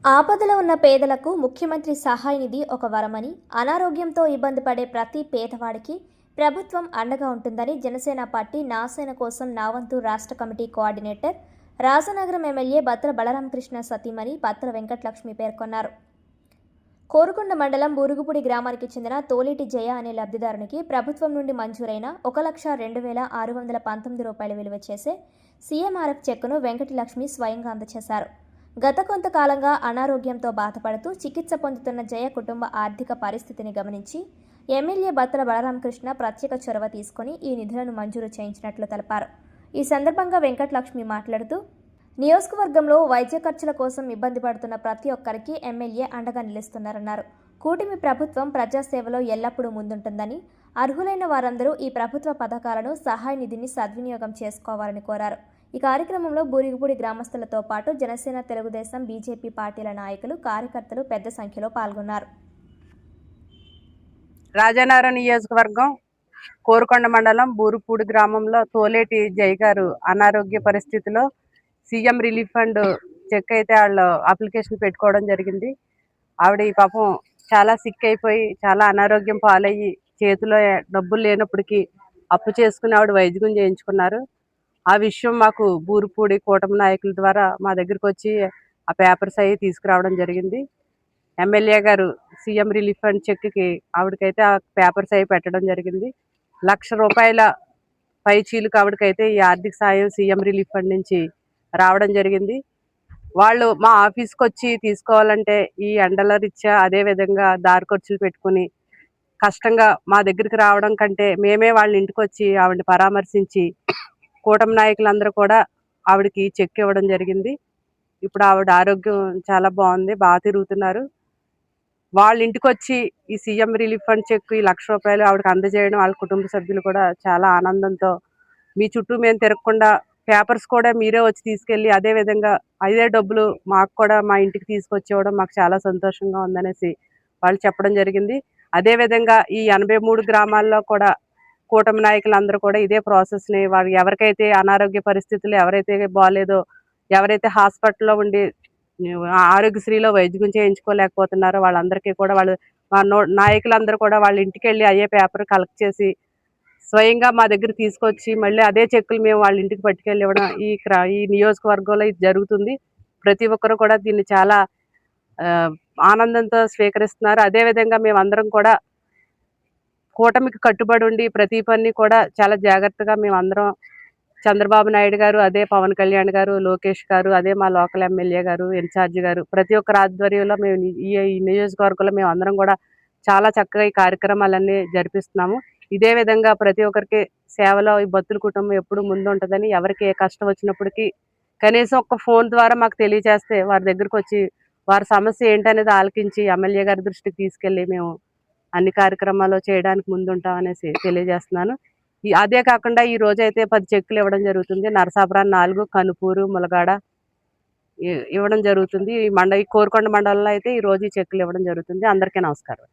ఆపదలో ఉన్న పేదలకు ముఖ్యమంత్రి సహాయ నిధి ఒక వరమని, అనారోగ్యంతో ఇబ్బంది పడే ప్రతి పేదవాడికి ప్రభుత్వం అండగా ఉంటుందని జనసేన పార్టీ నాసేన కోసం నావంతు రాష్ట్ర committee coordinator, Rajanagaram MLA Batra Balaramakrishna సతీమణి బత్ర వెంకటలక్ష్మి పేర్కొన్నారు. కోరుకొండ మండలం బూరుగుపూడి గ్రామానికి చెందిన తోలేటి జయ అనే లబ్ధిదారునికి ప్రభుత్వం నుండి మంజూరైన 1,02,619 రూపాయలు విలువ చేసే సీఎంఆర్ఎఫ్ చెక్కును వెంకటలక్ష్మి స్వయంగా అందజేశారు. గత కొంతకాలంగా అనారోగ్యంతో బాధపడుతూ చికిత్స పొందుతున్న జయ కుటుంబ ఆర్థిక పరిస్థితిని గమనించి ఎమ్మెల్యే బత్ర బలరామకృష్ణ ప్రత్యేక చొరవ తీసుకుని ఈ నిధులను మంజూరు చేయించినట్లు తెలిపారు. ఈ సందర్భంగా వెంకటలక్ష్మి మాట్లాడుతూ, నియోజకవర్గంలో వైద్య ఖర్చుల కోసం ఇబ్బంది పడుతున్న ప్రతి ఒక్కరికి ఎమ్మెల్యే అండగా నిలుస్తున్నారన్నారు. కూటమి ప్రభుత్వం ప్రజాసేవలో ఎల్లప్పుడూ ముందుంటుందని, అర్హులైన వారందరూ ఈ ప్రభుత్వ పథకాలను సహాయ నిధిని సద్వినియోగం చేసుకోవాలని కోరారు. ఈ కార్యక్రమంలో బూరుగుపూడి గ్రామస్తులతో పాటు జనసేన, తెలుగుదేశం, బీజేపీ పార్టీల నాయకులు, కార్యకర్తలు పెద్ద సంఖ్యలో పాల్గొన్నారు. రాజనగరం నియోజకవర్గం కోరుకొండ మండలం బూరుగుపూడి గ్రామంలో తోలేటి జై గారు అనారోగ్య పరిస్థితిలో సీఎం రిలీఫ్ ఫండ్ చెక్ అయితే వాళ్ళు అప్లికేషన్ పెట్టుకోవడం జరిగింది. ఆవిడ ఈ పాపం చాలా సిక్ అయిపోయి చాలా అనారోగ్యం పాలయ్యి చేతిలో డబ్బులు లేనప్పటికీ అప్పు చేసుకుని ఆవిడ వైద్యం చేయించుకున్నారు. ఆ విషయం మాకు బూరుగుపూడి కూటమి నాయకుల ద్వారా మా దగ్గరికి వచ్చి ఆ పేపర్స్ అవి తీసుకురావడం జరిగింది. ఎమ్మెల్యే గారు సీఎం రిలీఫ్ ఫండ్ చెక్కి ఆవిడకైతే ఆ పేపర్స్ అవి పెట్టడం జరిగింది. ₹1,00,000 పైచీలకు ఆవిడకైతే ఈ ఆర్థిక సాయం సీఎం రిలీఫ్ ఫండ్ నుంచి రావడం జరిగింది. వాళ్ళు మా ఆఫీస్కి వచ్చి తీసుకోవాలంటే ఈ ఎండల రీత్యా అదేవిధంగా దారి ఖర్చులు పెట్టుకుని కష్టంగా మా దగ్గరికి రావడం కంటే మేమే వాళ్ళ ఇంటికి వచ్చి ఆవిడని పరామర్శించి కూటమి నాయకులందరూ కూడా ఆవిడకి చెక్ ఇవ్వడం జరిగింది. ఇప్పుడు ఆవిడ ఆరోగ్యం చాలా బాగుంది, బాగా తిరుగుతున్నారు. వాళ్ళ ఇంటికి వచ్చి ఈ సీఎం రిలీఫ్ ఫండ్ చెక్ ఈ ₹1,00,000 ఆవిడకి అందజేయడం వాళ్ళ కుటుంబ సభ్యులు కూడా చాలా ఆనందంతో, మీ చుట్టూ మేము తిరగకుండా పేపర్స్ కూడా మీరే వచ్చి తీసుకెళ్ళి అదేవిధంగా అదే డబ్బులు మాకు కూడా మా ఇంటికి తీసుకొచ్చి ఇవ్వడం మాకు చాలా సంతోషంగా ఉందనేసి వాళ్ళు చెప్పడం జరిగింది. అదేవిధంగా ఈ 83 గ్రామాల్లో కూడా కూటమి నాయకులందరూ కూడా ఇదే ప్రాసెస్ని వారు ఎవరికైతే అనారోగ్య పరిస్థితులు ఎవరైతే బాగాలేదో, ఎవరైతే హాస్పిటల్లో ఉండి ఆరోగ్యశ్రీలో వైద్యం చేయించుకోలేకపోతున్నారో వాళ్ళందరికీ కూడా వాళ్ళు మా నాయకులందరూ కూడా వాళ్ళ ఇంటికి వెళ్ళి అయ్యే పేపర్ కలెక్ట్ చేసి స్వయంగా మా దగ్గర తీసుకొచ్చి మళ్ళీ అదే చెక్కులు మేము వాళ్ళ ఇంటికి పట్టుకెళ్ళి ఇవ్వడం ఈ నియోజకవర్గంలో ఇది జరుగుతుంది. ప్రతి ఒక్కరు కూడా దీన్ని చాలా ఆనందంతో స్వీకరిస్తున్నారు. అదేవిధంగా మేమందరం కూడా కూటమికి కట్టుబడి ఉండి ప్రతి పని కూడా చాలా జాగ్రత్తగా మేమందరం చంద్రబాబు నాయుడు గారు, అదే పవన్ కళ్యాణ్ గారు, లోకేష్ గారు, అదే మా లోకల్ ఎమ్మెల్యే గారు, ఇన్ఛార్జి గారు ప్రతి ఒక్కరి ఆధ్వర్యంలో మేము ఈ నియోజకవర్గంలో మేము అందరం కూడా చాలా చక్కగా ఈ కార్యక్రమాలన్నీ జరిపిస్తున్నాము. ఇదే విధంగా ప్రతి ఒక్కరికి సేవలో ఈ బత్తుల కుటుంబం ఎప్పుడు ముందు ఉంటుందని, ఎవరికి ఏ కష్టం వచ్చినప్పటికీ కనీసం ఒక ఫోన్ ద్వారా మాకు తెలియజేస్తే వారి దగ్గరకు వచ్చి వారి సమస్య ఏంటనేది ఆలకించి ఎమ్మెల్యే గారి దృష్టికి తీసుకెళ్ళి మేము అన్ని కార్యక్రమాలు చేయడానికి ముందుంటాం అనేసి తెలియజేస్తున్నాను. అదే కాకుండా ఈ రోజైతే 10 చెక్కులు ఇవ్వడం జరుగుతుంది. నరసాపురం 4, కనుపూరు, ములగాడ ఇవ్వడం జరుగుతుంది. ఈ కోరుకొండ మండలంలో అయితే ఈ రోజు ఈ చెక్కులు ఇవ్వడం జరుగుతుంది. అందరికీ నమస్కారం.